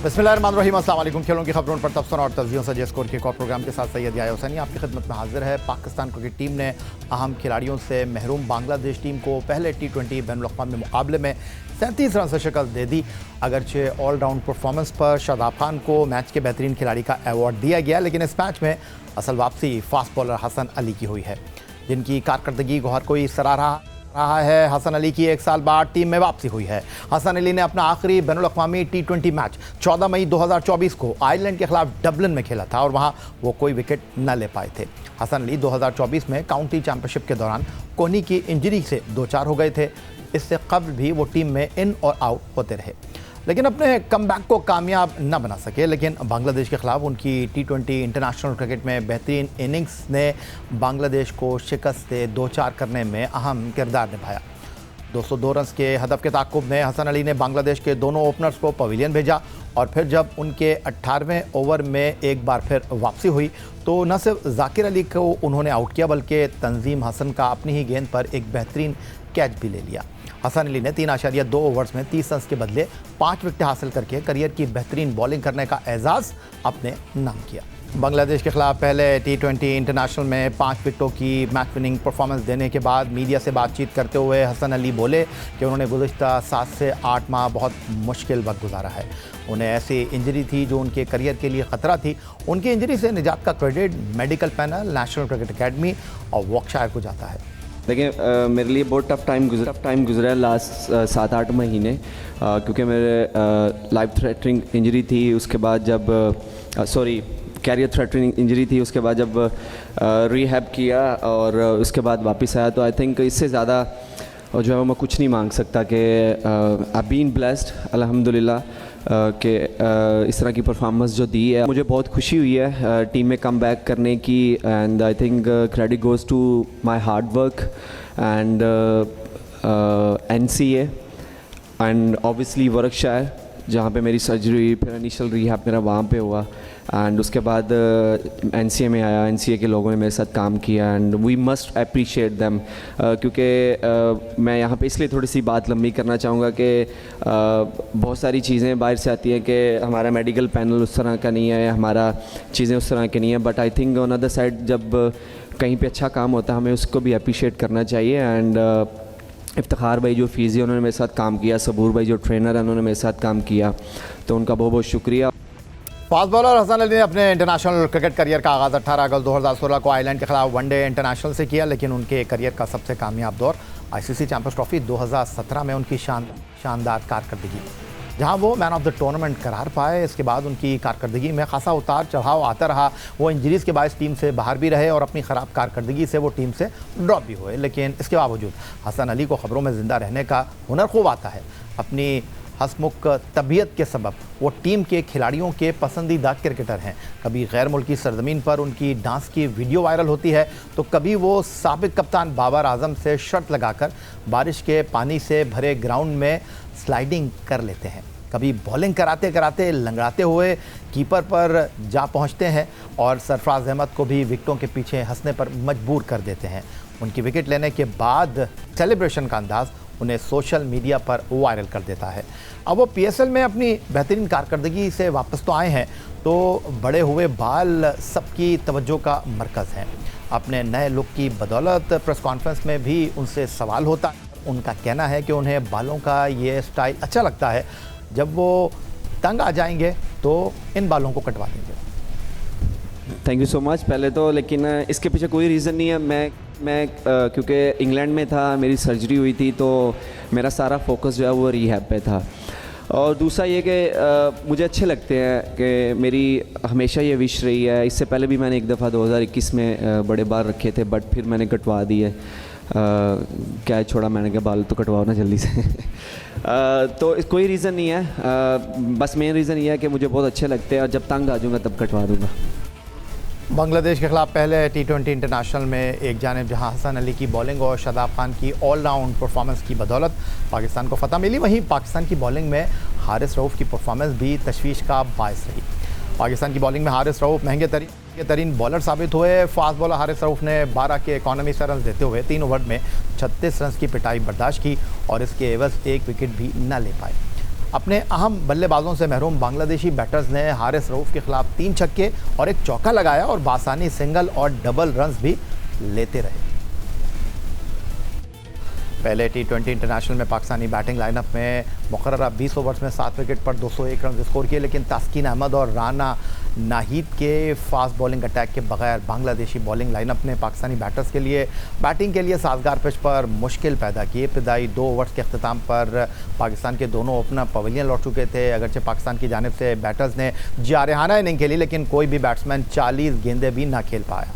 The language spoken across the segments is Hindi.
बिस्मिल्लाहिर्रहमानिर्रहीम, अस्सलाम वालेकुम। खेलों की खबरों पर तबसरा और तस्वीरों से जे स्कोर के एक और प्रोग्राम के साथ सैयद याया हुसैनी आपकी खिदमत में हाजिर है। पाकिस्तान क्रिकेट टीम ने अहम खिलाड़ियों से महरूम बांग्लादेश टीम को पहले T20 बैनुल-अक़वामी मुकाबले में 37 रन से शिकस्त दे दी। अगरचे ऑलराउंड परफॉर्मेंस पर शादाब खान को मैच के बेहतरीन खिलाड़ी का अवार्ड दिया गया, लेकिन इस मैच में असल वापसी फास्ट बॉलर हसन अली की हुई है, जिनकी कारकर्दगी को हर कोई सराहा रहा है। हसन अली की 1 साल बाद टीम में वापसी हुई है। हसन अली ने अपना आखिरी बैनुल-अक़वामी T20 मैच 14 मई 2024 को आयरलैंड के खिलाफ डबलिन में खेला था और वहां वो कोई विकेट न ले पाए थे। हसन अली 2024 में काउंटी चैंपियनशिप के दौरान कोहनी की इंजरी से दो चार हो गए थे। इससे कबल भी वो टीम में इन और आउट होते रहे, लेकिन अपने कमबैक को कामयाब न बना सके। लेकिन बांग्लादेश के खिलाफ उनकी T20 इंटरनेशनल क्रिकेट में बेहतरीन इनिंग्स ने बांग्लादेश को शिकस्त से 2-4 करने में अहम किरदार निभाया। 202 रन के हदफ के ताक़ुब में हसन अली ने बांग्लादेश के दोनों ओपनर्स को पवेलियन भेजा और फिर जब उनके 18वें ओवर में एक बार फिर वापसी हुई तो न सिर्फ जाकिर अली को उन्होंने आउट किया, बल्कि तंजीम हसन का अपनी ही गेंद पर एक बेहतरीन कैच भी ले लिया। हसन अली ने 3.2 ओवर्स में 30 रन के बदले 5 विकेट हासिल करके करियर की बेहतरीन बॉलिंग करने का एजाज़ अपने नाम किया। बांग्लादेश के खिलाफ पहले T20 इंटरनेशनल में 5 विकेटों की मैच विनिंग परफॉर्मेंस देने के बाद मीडिया से बातचीत करते हुए हसन अली बोले कि उन्होंने गुज़िश्ता 7 से 8 माह बहुत मुश्किल वक्त गुजारा है। उन्हें ऐसी इंजरी थी जो उनके करियर के लिए ख़तरा थी। उनकी इंजरी से निजात का credit medical panel, national cricket academy और वॉर्कशायर को जाता है। देखिए, मेरे लिए बहुत टफ टाइम गुजरा है लास्ट 7-8 महीने, क्योंकि मेरे लाइफ थ्रेटनिंग इंजरी थी। उसके बाद जब कैरियर थ्रेटनिंग इंजरी थी, उसके बाद जब रिहैब किया और उसके बाद वापस आया, तो आई थिंक इससे ज़्यादा जो है मैं कुछ नहीं मांग सकता कि आई बीन ब्लेस्ड अल्हम्दुलिल्लाह कि इस तरह की परफॉर्मेंस जो दी है। मुझे बहुत खुशी हुई है टीम में कम बैक करने की, and I think credit goes to my hard work and NCA and obviously Worcestershire, जहाँ पे मेरी सर्जरी हुई, फिर इनिशियल रिहैब मेरा वहाँ पे हुआ, एंड उसके बाद NCA में आया। NCA के लोगों ने मेरे साथ काम किया and we must appreciate them, क्योंकि मैं यहाँ पे इसलिए थोड़ी सी बात लंबी करना चाहूँगा कि बहुत सारी चीज़ें बाहर से आती हैं कि हमारा मेडिकल पैनल उस तरह का नहीं है, हमारा चीज़ें उस तरह की नहीं है, but I think on other side जब कहीं पे अच्छा काम होता है हमें उसको भी अप्रिशिएट करना चाहिए। एंड इफ्तिखार भाई जो फिजियो उन्होंने मेरे साथ काम किया, सबूर भाई जो ट्रेनर है उन्होंने मेरे साथ काम किया, तो उनका बहुत बहुत शुक्रिया। फास्ट बॉलर हसन अली ने अपने इंटरनेशनल क्रिकेट करियर का आगाज़ 18 अगस्त 2016 को आयरलैंड के खिलाफ वनडे इंटरनेशनल से किया, लेकिन उनके करियर का सबसे कामयाब दौर ICC चैंपियंस ट्रॉफी 2017 में उनकी शानदार कारकर्दगी, जहां वो मैन ऑफ द टूर्नामेंट करार पाए। इसके बाद उनकी कारकर्दगी में खासा उतार चढ़ाव आता रहा। वो इंजरीज़ के बायस टीम से बाहर भी रहे और अपनी ख़राब कारकर्दगी से वो टीम से ड्रॉप भी हुए, लेकिन इसके बावजूद हसन अली को ख़बरों में ज़िंदा रहने का हुनर खूब आता है। अपनी हंसमुख तबीयत के सबब वो टीम के खिलाड़ियों के पसंदीदा क्रिकेटर हैं। कभी गैर मुल्की सरजमीन पर उनकी डांस की वीडियो वायरल होती है, तो कभी वो साबिक कप्तान बाबर आजम से शर्त लगाकर बारिश के पानी से भरे ग्राउंड में स्लाइडिंग कर लेते हैं। कभी बॉलिंग कराते कराते लंगड़ाते हुए कीपर पर जा पहुंचते हैं और सरफराज अहमद को भी विकेटों के पीछे हंसने पर मजबूर कर देते हैं। उनकी विकेट लेने के बाद सेलिब्रेशन का अंदाज़ उन्हें सोशल मीडिया पर वायरल कर देता है। अब वो PSL में अपनी बेहतरीन कारकर्दगी से वापस तो आए हैं, तो बड़े हुए बाल सबकी तवज्जो का मरकज़ हैं। अपने नए लुक की बदौलत प्रेस कॉन्फ्रेंस में भी उनसे सवाल होता है। उनका कहना है कि उन्हें बालों का ये स्टाइल अच्छा लगता है, जब वो तंग आ जाएंगे तो इन बालों को कटवा देंगे। थैंक यू सो मच पहले तो, लेकिन इसके पीछे कोई रीज़न नहीं है। मैं क्योंकि इंग्लैंड में था, मेरी सर्जरी हुई थी, तो मेरा सारा फोकस जो है वो रिहैब पे था। और दूसरा ये कि मुझे अच्छे लगते हैं कि मेरी हमेशा ये विश रही है। इससे पहले भी मैंने एक दफ़ा 2021 में बड़े बाल रखे थे, बट फिर मैंने कटवा दिए। क्या छोड़ा मैंने, क्या बाल तो कटवाओ ना जल्दी से। तो कोई रीज़न नहीं है, बस मेन रीज़न ये है कि मुझे बहुत अच्छे लगते हैं और जब तंग आ जाऊँगा तब कटवा दूँगा। बांग्लादेश के खिलाफ पहले T20 इंटरनेशनल में एक जानिब जहां हसन अली की बॉलिंग और शादाब खान की ऑलराउंड परफॉर्मेंस की बदौलत पाकिस्तान को फतह मिली, वहीं पाकिस्तान की बॉलिंग में हारिस रऊफ़ की परफॉर्मेंस भी तशवीश का बायस रही। पाकिस्तान की बॉलिंग में हारिस रऊफ़ महंगे तरीन बॉलर साबित हुए। फास्ट बॉलर हारिस रऊफ़ ने 12 के इकॉनमी से रन देते हुए 3 ओवर में 36 रन की पिटाई बर्दाश्त की और इसके एवज एक विकेट भी न ले पाए। अपने अहम बल्लेबाजों से महरूम बांग्लादेशी बैटर्स ने हारिस रऊफ के खिलाफ 3 छक्के और एक चौका लगाया और बासानी सिंगल और डबल रन्स भी लेते रहे। पहले T20 इंटरनेशनल में पाकिस्तानी बैटिंग लाइनअप में मुकर्ररा 20 ओवर्स में 7 विकेट पर 201 रन स्कोर किए, लेकिन तास्किन अहमद और राना नाहिद के फास्ट बॉलिंग अटैक के बगैर बांग्लादेशी बॉलिंग लाइनअप ने पाकिस्तानी बैटर्स के लिए बैटिंग के लिए साजगार पिच पर मुश्किल पैदा की। इब्तदाई 2 ओवर्स के अख्ताम पर पाकिस्तान के दोनों ओपनर पवेलियन लौट चुके थे। अगरचे पाकिस्तान की जानिब से बैटर्स ने जारहाना इनिंग खेली, लेकिन कोई भी बैट्समैन 40 गेंदें भी ना खेल पाया।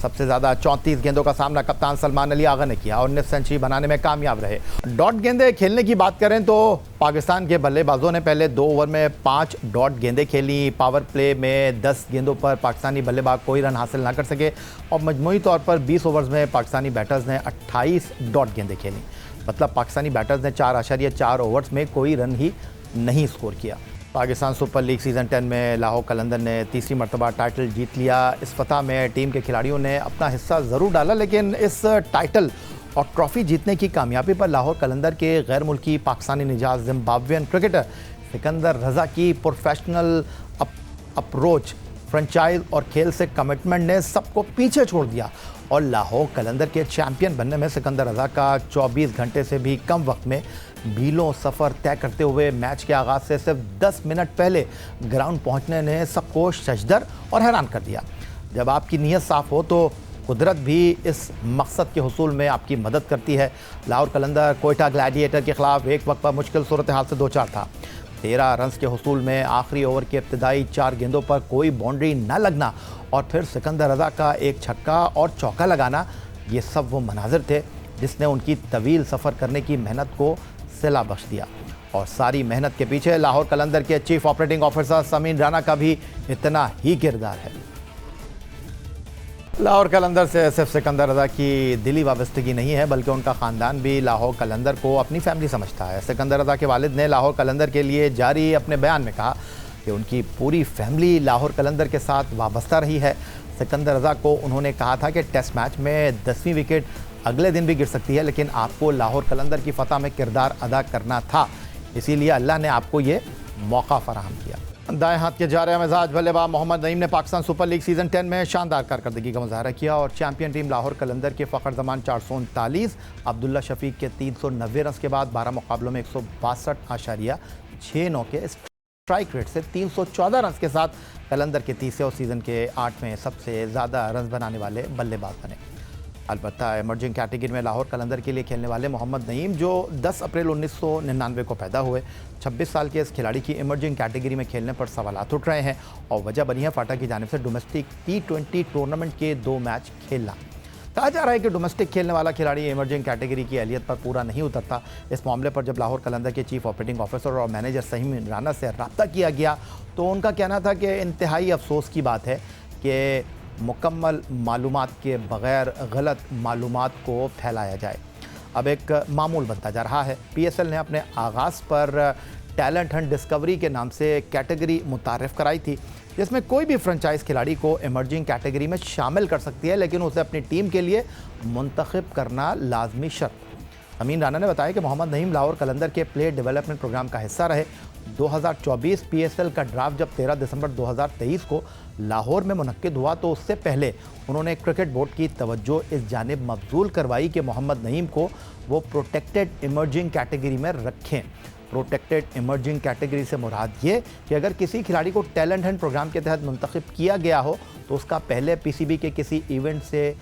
सबसे ज़्यादा 34 गेंदों का सामना कप्तान सलमान अली आगा ने किया और निफ सेंचुरी बनाने में कामयाब रहे। डॉट गेंदें खेलने की बात करें तो पाकिस्तान के बल्लेबाजों ने पहले 2 ओवर में 5 डॉट गेंदें खेली। पावर प्ले में 10 गेंदों पर पाकिस्तानी बल्लेबाज कोई रन हासिल ना कर सके और मजमूई तौर पर 20 ओवर्स में पाकिस्तानी बैटर्स ने 28 डॉट गेंदें खेली। मतलब पाकिस्तानी बैटर्स ने 4.4 ओवर्स में कोई रन ही नहीं स्कोर किया। पाकिस्तान सुपर लीग सीज़न 10 में लाहौर कलंदर ने तीसरी मरतबा टाइटल जीत लिया। इस फतह में टीम के खिलाड़ियों ने अपना हिस्सा ज़रूर डाला, लेकिन इस टाइटल और ट्रॉफ़ी जीतने की कामयाबी पर लाहौर कलंदर के गैर मुल्की पाकिस्तानी निजात जिम्बाब्वियन क्रिकेटर सिकंदर रज़ा की प्रोफेशनल अप्रोच, फ्रेंचाइज और खेल से कमिटमेंट ने सबको पीछे छोड़ दिया और लाहौर कलंदर के चैंपियन बनने में सिकंदर रज़ा का 24 घंटे से भी कम वक्त में मीलों सफ़र तय करते हुए मैच के आगाज़ से सिर्फ 10 मिनट पहले ग्राउंड पहुंचने ने सबको शशदर और हैरान कर दिया। जब आपकी नीयत साफ़ हो तो कुदरत भी इस मकसद के हुसूल में आपकी मदद करती है। लाहौर कलंदर कोयटा ग्लैडिएटर के ख़िलाफ़ एक वक्त पर मुश्किल सूरत हाल से 2-4 था। 13 रन्स के हुसूल में आखिरी ओवर के इब्तदाई 4 गेंदों पर कोई बाउंड्री न लगना और फिर सिकंदर रज़ा का एक छक्का और चौका लगाना, ये सब वो मनाजिर थे जिसने उनकी तवील सफ़र करने की मेहनत को सिला बख्श दिया। और सारी मेहनत के पीछे लाहौर कलंदर के chief operating officer Sameen Rana का भी इतना ही किरदार है। लाहौर कलंदर से सिर्फ सिकंदर रज़ा की दिली वाबस्तगी नहीं है, बल्कि उनका ख़ानदान भी लाहौर कलंदर को अपनी फैमिली समझता है। सिकंदर रज़ा के वालिद ने लाहौर कलंदर के लिए जारी अपने बयान में कहा कि उनकी पूरी फैमिली लाहौर कलंदर के साथ वाबस्ता रही है। सिकंदर रज़ा को उन्होंने कहा था कि टेस्ट मैच में 10वीं विकेट अगले दिन भी गिर सकती है, लेकिन आपको लाहौर कलंदर की फतह में किरदार अदा करना था, इसीलिए अल्लाह ने आपको ये मौका फराहम किया। दाएं हाथ के जारे मिजाज बल्लेबाज मोहम्मद नईम ने पाकिस्तान सुपर लीग सीज़न 10 में शानदार कारकर्दगी का मुजाहरा किया और चैंपियन टीम लाहौर कलंदर के फ़खर जमान 439, अब्दुल्ला शफीक के 390 रन के बाद 12 मुकाबलों में 162.69 के स्ट्राइक रेट से 314 रन के साथ कलंदर के तीसरे और सीज़न के 8वें सबसे ज़्यादा रन बनाने वाले बल्लेबाज बने। अलबत्ता इमर्जिंग कैटेगरी में लाहौर कलंदर के लिए खेलने वाले मोहम्मद नईम, जो 10 अप्रैल 1999 को पैदा हुए, 26 साल के इस खिलाड़ी की इमर्जिंग कैटेगरी में खेलने पर सवालात उठ रहे हैं और वजह बनी है फाटा की जानिब से डोमेस्टिक T20 टूर्नामेंट के 2 मैच खेलना। कहा जा रहा है कि डोमेस्टिक खेलने वाला खिलाड़ी इमर्जिंग कैटेगरी की अहलियत पर पूरा नहीं उतरता। इस मामले पर जब लाहौर कलंदर के चीफ ऑपरेटिंग ऑफिसर और मैनेजर समीन राना से रब्ता किया गया तो उनका कहना था कि इंतहाई अफसोस की बात है कि मुकम्मल मालूमात के बग़ैर गलत मालूमात को फैलाया जाए। अब एक मामूल बनता जा रहा है। PSL ने अपने आगाज़ पर टैलेंट हंट डिस्कवरी के नाम से कैटेगरी मुतारिफ़ कराई थी, जिसमें कोई भी फ्रेंचाइज खिलाड़ी को इमर्जिंग कैटेगरी में शामिल कर सकती है, लेकिन उसे अपनी टीम के लिए मुंतखब करना लाजमी शर्त। समीन राना ने बताया कि मोहम्मद नईम लाहौर कलंदर के प्लेयर डेवलपमेंट प्रोग्राम का हिस्सा रहे। 2024 PSL का ड्राफ्ट जब 13 दिसंबर 2023 को लाहौर में मुनक्किद हुआ तो उससे पहले उन्होंने क्रिकेट बोर्ड की तवज्जो इस जानिब मबजूल करवाई कि मोहम्मद नईम को वो प्रोटेक्टेड इमर्जिंग कैटेगरी में रखें। प्रोटेक्टेड इमर्जिंग कैटेगरी से मुराद ये कि अगर किसी खिलाड़ी को टैलेंट हंट प्रोग्राम के तहत मुंतखब किया गया हो तो उसका पहले PCB के किसी इवेंट से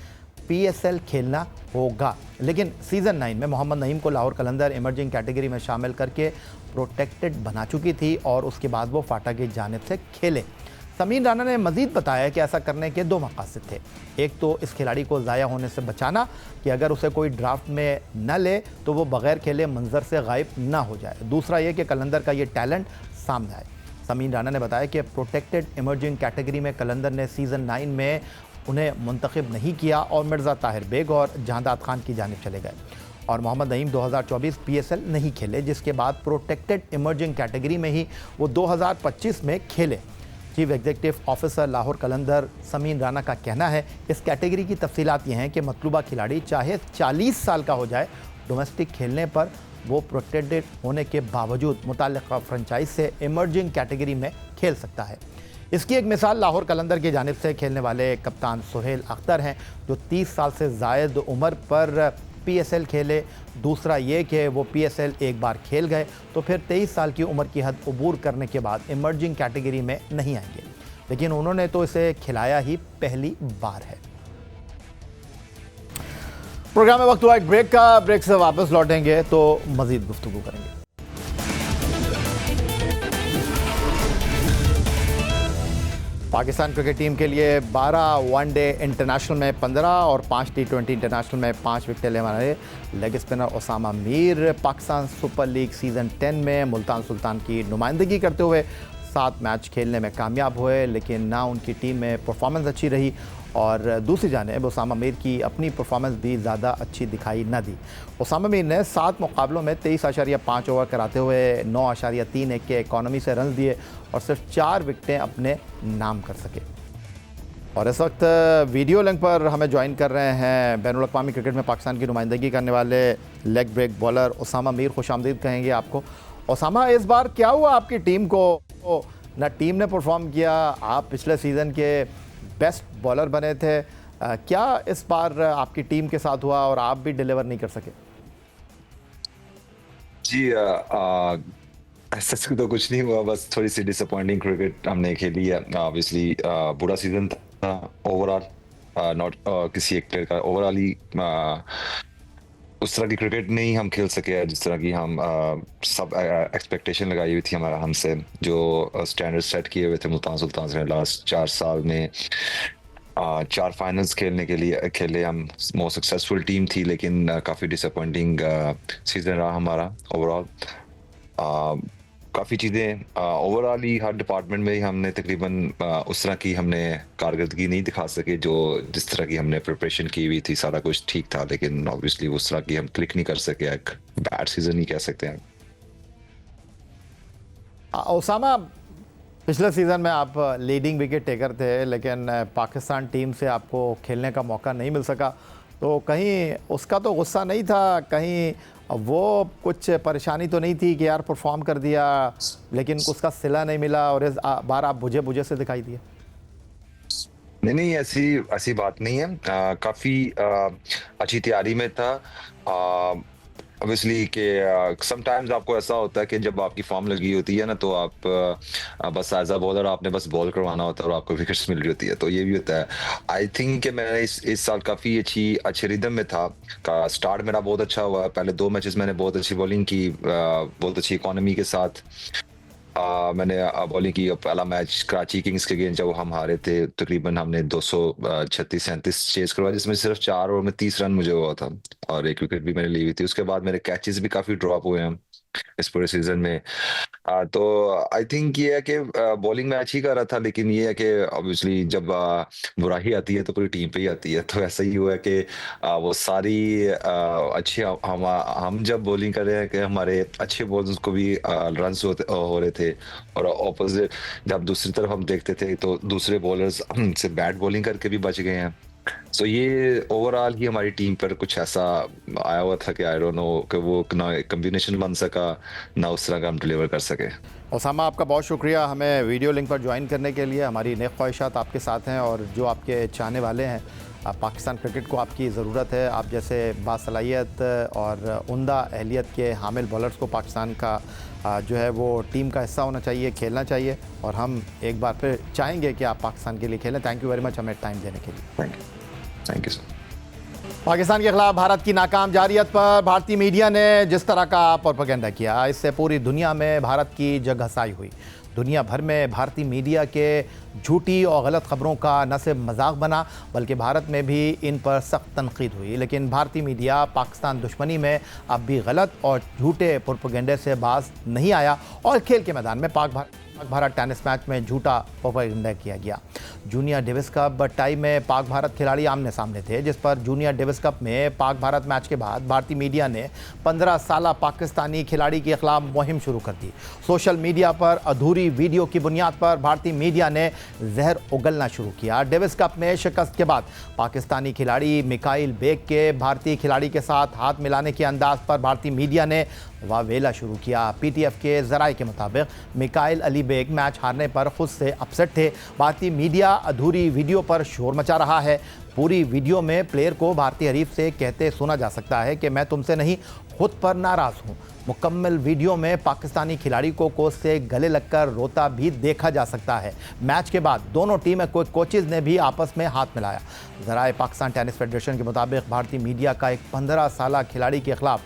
PSL खेलना होगा। लेकिन सीज़न 9 में मोहम्मद नईम को लाहौर कलंदर इमर्जिंग कैटेगरी में शामिल करके प्रोटेक्टेड बना चुकी थी और उसके बाद वो फाटा की जानिब से खेले। समीन राना ने मज़ीद बताया कि ऐसा करने के 2 मकासद थे। एक तो इस खिलाड़ी को ज़ाया होने से बचाना कि अगर उसे कोई ड्राफ्ट में न ले तो वो बग़ैर खेले मंजर से गायब ना हो जाए। दूसरा ये कि कलंदर का ये टैलेंट सामने आए। समीन राना ने बताया कि प्रोटेक्टेड इमर्जिंग कैटेगरी में कलंदर ने सीज़न 9 में उन्हें मुंतखब नहीं किया और मिर्ज़ा ताहिर बेग और जहांदाद खान की जानिब चले गए और मोहम्मद नईम 2024 PSL नहीं खेले, जिसके बाद प्रोटेक्टेड इमर्जिंग कैटेगरी में ही वो 2025 में खेले। चीफ एग्जीक्यूटिव ऑफिसर लाहौर कलंदर समीन राना का कहना है इस कैटेगरी की तफसीलात ये हैं कि मतलूबा खिलाड़ी चाहे 40 साल का हो जाए, डोमेस्टिक खेलने पर वो प्रोटेक्टेड होने के बावजूद मुताल्लिक़ा फ्रेंचाइज से इमर्जिंग कैटेगरी में खेल सकता है। इसकी एक मिसाल लाहौर कलंदर की जानिब से खेलने वाले कप्तान सुहेल अख्तर हैं, जो 30 साल से ज़ायद उम्र पर PSL खेले। दूसरा ये कि वो PSL एक बार खेल गए तो फिर 23 साल की उम्र की हद अबूर करने के बाद इमर्जिंग कैटेगरी में नहीं आएंगे, लेकिन उन्होंने तो इसे खिलाया ही पहली बार है। प्रोग्राम में वक्त हुआ एक ब्रेक का। ब्रेक से वापस लौटेंगे तो मज़ीद गुफ्तगू करेंगे। पाकिस्तान क्रिकेट टीम के लिए 12 वनडे इंटरनेशनल में 15 और 5 T20 इंटरनेशनल में 5 विकेट लेने वाले leg spinner Usama Mir Pakistan super league season 10 में मुल्तान सुल्तान की नुमाइंदगी करते हुए 7 मैच खेलने में कामयाब हुए, लेकिन ना उनकी टीम में परफॉर्मेंस अच्छी रही और दूसरी जानिब उसामा मीर की अपनी परफॉर्मेंस भी ज़्यादा अच्छी दिखाई न दी। उसामा मीर ने 7 मुकाबलों में 23.5 ओवर कराते हुए 9.31 के इकॉनमी से रन दिए और सिर्फ 4 विकेटें अपने नाम कर सके। और इस वक्त वीडियो लिंक पर हमें ज्वाइन कर रहे हैं बैनुल अक़वामी क्रिकेट में पाकिस्तान की नुमाइंदगी करने वाले leg break bowler Usama Mir. खुशामदीद कहेंगे आपको। उसामा, इस बार क्या हुआ आपकी टीम को? ना टीम ने परफॉर्म किया, आप पिछले सीज़न के बेस्ट बॉलर बने थे, क्या इस बार आपकी टीम के साथ हुआ और आप भी डिलीवर नहीं कर सके? जी ऐसा तो कुछ नहीं हुआ, बस थोड़ी सी डिसअपॉइंटिंग क्रिकेट हमने खेली है। ऑब्वियसली बुरा सीजन था ओवरऑल, नॉट किसी एक प्लेयर का, ओवरऑल ही उस तरह की क्रिकेट नहीं हम खेल सके जिस तरह की हम सब एक्सपेक्टेशन लगाई हुई थी हमारा हमसे, जो स्टैंडर्ड सेट किए हुए थे मुल्तान सुल्तान से। लास्ट 4 साल में 4 फाइनल्स खेलने के लिए खेले हम, मोस्ट सक्सेसफुल टीम थी, लेकिन काफ़ी डिसअपॉइंटिंग सीजन रहा हमारा ओवरऑल। काफ़ी चीज़ें ओवरऑल ही हर डिपार्टमेंट में ही हमने तकरीबन उस तरह की हमने कारकर्दगी नहीं दिखा सके जो जिस तरह की हमने प्रिपरेशन की हुई थी। सारा कुछ ठीक था, लेकिन ऑब्वियसली उस तरह की हम क्लिक नहीं कर सके। एक बैड सीजन ही कह सकते हैं। उसामा, पिछले सीज़न में आप लीडिंग विकेट टेकर थे, लेकिन पाकिस्तान टीम से आपको खेलने का मौका नहीं मिल सका, तो कहीं उसका तो गुस्सा नहीं था, कहीं वो कुछ परेशानी तो नहीं थी कि यार परफॉर्म कर दिया लेकिन उसका सिला नहीं मिला और इस बार आप बुझे बुझे से दिखाई दिए? नहीं, ऐसी बात नहीं है। काफ़ी अच्छी तैयारी में था। ऑब्वियसली कि समटाइम्स आपको ऐसा होता है कि जब आपकी फॉर्म लगी होती है ना, तो आप बस एज अ बॉलर आपने बस बॉल करवाना होता है और आपको विकेट्स मिल रही होती है, तो ये भी होता है। आई थिंक कि मैंने इस साल काफ़ी अच्छे रिदम में था। स्टार्ट मेरा बहुत अच्छा हुआ। पहले 2 मैचेस मैंने बहुत अच्छी बॉलिंग की, बहुत अच्छी इकोनॉमी के साथ मैंने बॉलिंग की। पहला मैच कराची किंग्स के अगेंस्ट जब हम हारे थे, तकरीबन हमने 236-37 चेज करवाया, जिसमें सिर्फ 4 ओवर में 30 रन मुझे हुआ था और 1 विकेट भी मैंने ली हुई थी। उसके बाद मेरे कैचेस भी काफी ड्रॉप हुए हैं इस पूरे सीजन में। तो आई थिंक ये है कि बॉलिंग में अच्छी कर रहा था, लेकिन ये है कि ऑब्वियसली जब बुराई आती है तो पूरी टीम पे ही आती है। तो ऐसा ही हुआ है कि वो सारी अच्छे हम जब बॉलिंग कर रहे हैं कि हमारे अच्छे बॉलर्स को भी रन हो रहे थे, और ऑपोजिट जब दूसरी तरफ हम देखते थे तो दूसरे बॉलर्स से बैट बॉलिंग करके भी बच गए हैं। सो ये ओवरऑल ही हमारी टीम पर कुछ ऐसा आया हुआ था कि आई डोंट नो कि वो ना कॉम्बिनेशन बन सका, ना उस तरह का हम डिलीवर कर सके। उसामा, आपका बहुत शुक्रिया हमें वीडियो लिंक पर ज्वाइन करने के लिए। हमारी नेक ख्वाहिशात आपके साथ हैं और जो आपके चाहने वाले हैं, पाकिस्तान क्रिकेट को आपकी ज़रूरत है। आप जैसे बासलाहियत और उम्दा अहलियत के हामिल बॉलर्स को पाकिस्तान का जो है वो टीम का हिस्सा होना चाहिए, खेलना चाहिए, और हम एक बार फिर चाहेंगे कि आप पाकिस्तान के लिए खेलें। थैंक यू वेरी मच हमें टाइम देने के लिए। Thank you sir. पाकिस्तान के खिलाफ भारत की नाकाम जारियत पर भारतीय मीडिया ने जिस तरह का प्रोपेगेंडा किया, इससे पूरी दुनिया में भारत की जगहसाई हुई। दुनिया भर में भारतीय मीडिया के झूठी और गलत खबरों का न सिर्फ मजाक बना, बल्कि भारत में भी इन पर सख्त तनकीद हुई। लेकिन भारतीय मीडिया पाकिस्तान दुश्मनी में अब भी गलत और झूठे प्रोपेगेंडे से बाज नहीं आया और खेल के मैदान में पाक भारत टेनिस मैच में झूठा प्रोपेगेंडा किया गया। जूनियर डेविस कप टाई में पाक भारत खिलाड़ी आमने सामने थे, जिस पर जूनियर डेविस कप में पाक भारत मैच के बाद भारतीय मीडिया ने 15 साला पाकिस्तानी खिलाड़ी के खिलाफ मुहिम शुरू कर दी। सोशल मीडिया पर अधूरी वीडियो की बुनियाद पर भारतीय मीडिया ने जहर उगलना शुरू किया। डेविस कप में शिकस्त के बाद पाकिस्तानी खिलाड़ी मिकाइल बेग के भारतीय खिलाड़ी के साथ हाथ मिलाने के अंदाज पर भारतीय मीडिया ने वावेला शुरू किया। पीटीएफ के ज़राए के मुताबिक मिकाइल अली बेग मैच हारने पर खुद से अपसेट थे। भारतीय मीडिया अधूरी वीडियो पर शोर मचा रहा है। पूरी वीडियो में प्लेयर को भारतीय हरीफ से कहते सुना जा सकता है कि मैं तुमसे नहीं, खुद पर नाराज़ हूँ। मुकम्मल वीडियो में पाकिस्तानी खिलाड़ी को कोच से गले लगकर रोता भी देखा जा सकता है। मैच के बाद दोनों टीम कोचेज़ ने भी आपस में हाथ मिलाया। ज़राए पाकिस्तान टेनिस फेडरेशन के मुताबिक भारतीय मीडिया का एक 15 साल खिलाड़ी के खिलाफ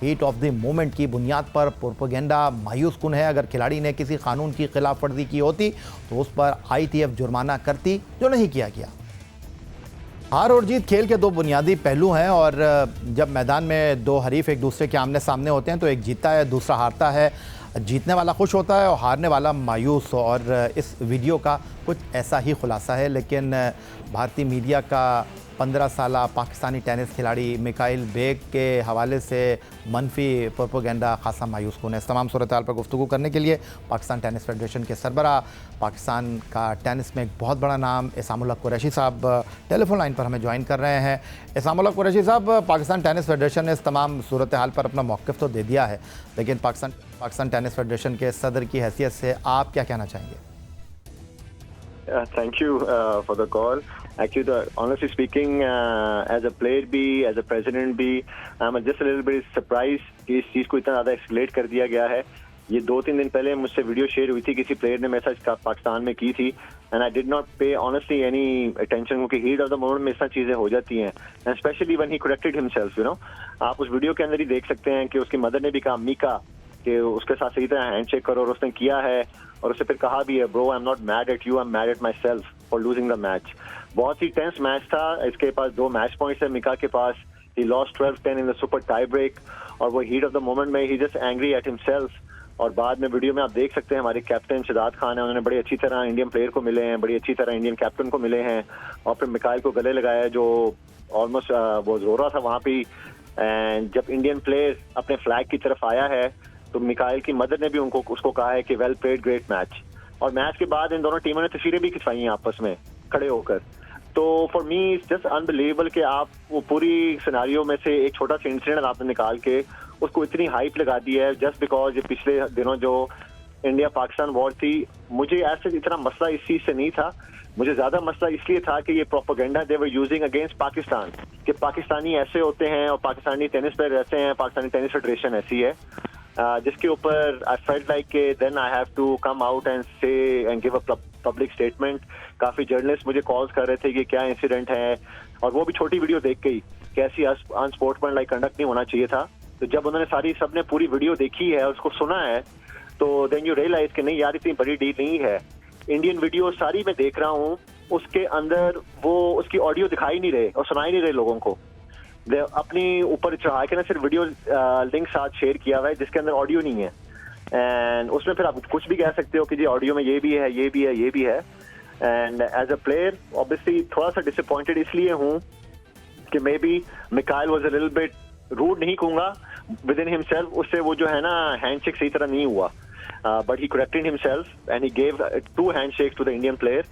हीट ऑफ द मोमेंट की बुनियाद पर प्रोपेगेंडा मायूस कुन है। अगर खिलाड़ी ने किसी कानून की खिलाफ वर्जी की होती तो उस पर ITF जुर्माना करती, जो नहीं किया गया। हार और जीत खेल के दो बुनियादी पहलू हैं और जब मैदान में दो हरीफ एक दूसरे के आमने सामने होते हैं तो एक जीतता है, दूसरा हारता है। जीतने वाला खुश होता है और हारने वाला मायूस। और इस वीडियो का कुछ ऐसा ही खुलासा है। लेकिन भारतीय मीडिया का 15 साल पाकिस्तानी टेनिस खिलाड़ी मिकाइल बेग के हवाले से मनफी प्रोपेगेंडा खासा मायूस कुन है। इस तमाम सूरत हाल पर गुफ्तगू करने के लिए पाकिस्तान टेनिस फेडरेशन के सरबरा, पाकिस्तान का टेनिस में एक बहुत बड़ा नाम इसामुल हक कुरैशी साहब टेलीफोन लाइन पर हमें ज्वाइन कर रहे हैं। इसामुल हक कुरैशी साहब, पाकिस्तान टेनिस फेडरेशन ने इस तमाम सूरत हाल पर अपना मौक़िफ़ तो दे दिया है, लेकिन पाकिस्तान टेनिस फेडरेशन के सदर की हैसियत से आप क्या कहना चाहेंगे? Thank you for the call. Actually, honestly speaking, as a player भी, as a president भी, I'm just a little bit surprised कि इस चीज़ को इतना ज़्यादा एक्सलेट कर दिया गया है। ये 2-3 दिन पहले मुझसे वीडियो शेयर हुई थी, किसी प्लेयर ने मेरे साथ पाकिस्तान में की थी, एंड आई डिड नॉट पे ऑनेस्टली एनी अटेंशन, क्योंकि हीट ऑफ द मोमेंट में इस तरह चीज़ें हो जाती हैं, and specially when he corrected himself, you know. आप उस वीडियो के अंदर ही देख सकते हैं कि उसकी मदर ने भी कहा मीका कि उसके साथ सही तरह हैंडशेक करो, और उसने किया है। और उससे फिर कहा भी है, bro I am not mad at you, I am mad at my self for losing the match. बहुत ही टेंस मैच था। इसके पास 2 मैच पॉइंट्स है मिका के पास। He lost 12-10 in the super tie break, और वो हीट ऑफ द मोमेंट में he just angry at himself. और बाद में वीडियो में आप देख सकते हैं हमारे कैप्टन शहजाद खान है, उन्होंने बड़ी अच्छी तरह इंडियन प्लेयर को मिले हैं, बड़ी अच्छी तरह इंडियन कैप्टन को मिले हैं, और फिर मिकाइल को गले लगाया जो ऑलमोस्ट वो रो रहा था वहाँ पे। एंड जब इंडियन प्लेयर अपने फ्लैग की तरफ आया है तो मिकाइल की मदर ने भी उसको कहा है कि वेल प्लेड, ग्रेट मैच। और मैच के बाद इन दोनों टीमों ने तस्वीरें भी खिंचवाई हैं आपस में खड़े होकर। तो for me it's just unbelievable कि आप वो पूरी सिनेरियो में से एक छोटा सा इंसिडेंट आपने निकाल के उसको इतनी हाइप लगा दी है जस्ट बिकॉज ये पिछले दिनों जो इंडिया पाकिस्तान वॉर थी। मुझे ऐसे इतना मसला इस चीज से नहीं था, मुझे ज्यादा मसला इसलिए था कि ये propaganda they were using against Pakistan, कि पाकिस्तानी ऐसे होते हैं और पाकिस्तानी टेनिस प्लेयर ऐसे हैं, पाकिस्तानी टेनिस फेडरेशन ऐसी है, जिसके ऊपर आई फेल्ट लाइक के then I have to come out and say and give a public statement. काफी जर्नलिस्ट मुझे कॉल्स कर रहे थे कि क्या इंसिडेंट है, और वो भी छोटी वीडियो देख के ही, कैसी अनस्पोर्ट्समैन लाइक कंडक्ट नहीं होना चाहिए था। तो जब उन्होंने सबने पूरी वीडियो देखी है, उसको सुना है, तो देन यू रियलाइज कि नहीं यार इतनी बड़ी डील नहीं है। इंडियन वीडियो सारी मैं देख रहा हूँ, उसके अंदर वो उसकी ऑडियो दिखाई नहीं रहे और सुनाई नहीं रहे लोगों को। अपनी ऊपर चढ़ा के ना सिर्फ वीडियो लिंक साथ शेयर किया हुआ है जिसके अंदर ऑडियो नहीं है, एंड उसमें फिर आप कुछ भी कह सकते हो कि जी ऑडियो में ये भी है, ये भी है, ये भी है। And as a player obviously थोड़ा सा डिसअपॉइंटेड इसलिए हूँ कि maybe Mikail was a little bit rude, नहीं कहूँगा, विद इन हिमसेल्फ। उससे वो जो है ना हैंडशेक सही तरह नहीं हुआ, but he corrected himself and he gave 2 handshakes to the Indian player.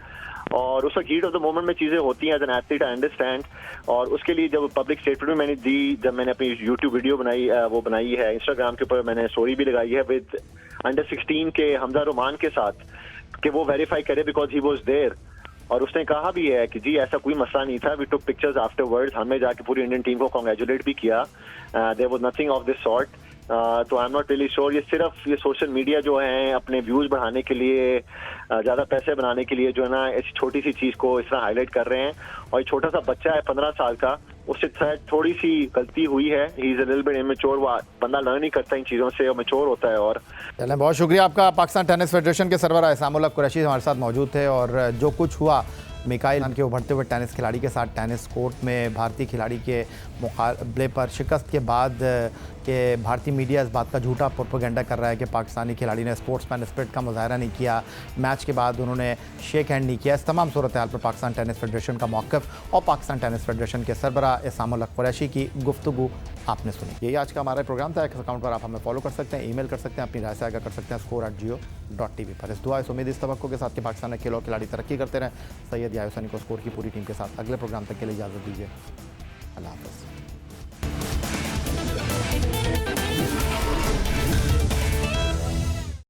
और उस वक्त हीट ऑफ द मोमेंट में चीजें होती हैं as an athlete, I understand. और उसके लिए जब पब्लिक स्टेटमेंट मैंने दी, जब मैंने अपनी यूट्यूब वीडियो बनाई, वो बनाई है, इंस्टाग्राम के ऊपर मैंने स्टोरी भी लगाई है विद अंडर 16 के हमजा रोमान के साथ कि वो वेरीफाई करे बिकॉज ही वाज देयर। और उसने कहा भी है कि जी ऐसा कोई मसला नहीं था, वी टुक पिक्चर्स आफ्टरवर्ड्स, हमने जाके पूरी इंडियन टीम को कॉन्ग्रेचुलेट भी किया, there was nothing of this sort. तो I am not really sure, ये सिर्फ ये सोशल मीडिया जो है अपने व्यूज बढ़ाने के लिए, ज्यादा पैसे बनाने के लिए जो है ना इस छोटी सी चीज को इस तरह हाईलाइट कर रहे हैं। और ये छोटा सा बच्चा है 15 साल का, उससे थोड़ी सी गलती हुई है, he is a little bit immature, बंदा लर्न नहीं करता इन चीजों से और मैच्योर होता है। और चलें, बहुत शुक्रिया आपका। पाकिस्तान टेनिस फेडरेशन के सरबराह इसामुल हक कुरैशी हमारे साथ मौजूद थे। और जो कुछ हुआ मिकाइल के उभरते हुए टेनिस खिलाड़ी के साथ टेनिस कोर्ट में भारतीय खिलाड़ी के मुकाबले पर शिकस्त के बाद कि भारतीय मीडिया इस बात का झूठा प्रोपेगेंडा कर रहा है कि पाकिस्तानी खिलाड़ी ने स्पोर्ट्समैन स्पिरिट का मुजाहरा नहीं किया, मैच के बाद उन्होंने शेक हैंड नहीं किया। इस तमाम सूरत हाल पर पाकिस्तान टेनिस फेडरेशन का मौक़िफ़ और पाकिस्तान टेनिस फेडरेशन के सरबराह इसामुल हक कुरैशी की गुफ्तगू आपने सुनी। यही आज का हमारा प्रोग्राम था। इस अकाउंट पर आप हमें फॉलो कर सकते हैं, ईमेल कर सकते हैं, अपनी राय से आगाह कर सकते हैं score@geo.tv पर। इस दुआ इस उम्मीद इस तवक्को के साथ कि पाकिस्तान के खेलों खिलाड़ी तरक्की करते रहें। सैयद यायूसनी को स्कोर की पूरी टीम के साथ अगले प्रोग्राम तक के लिए इजाज़त दीजिए। अल्लाह हाफ़िज़।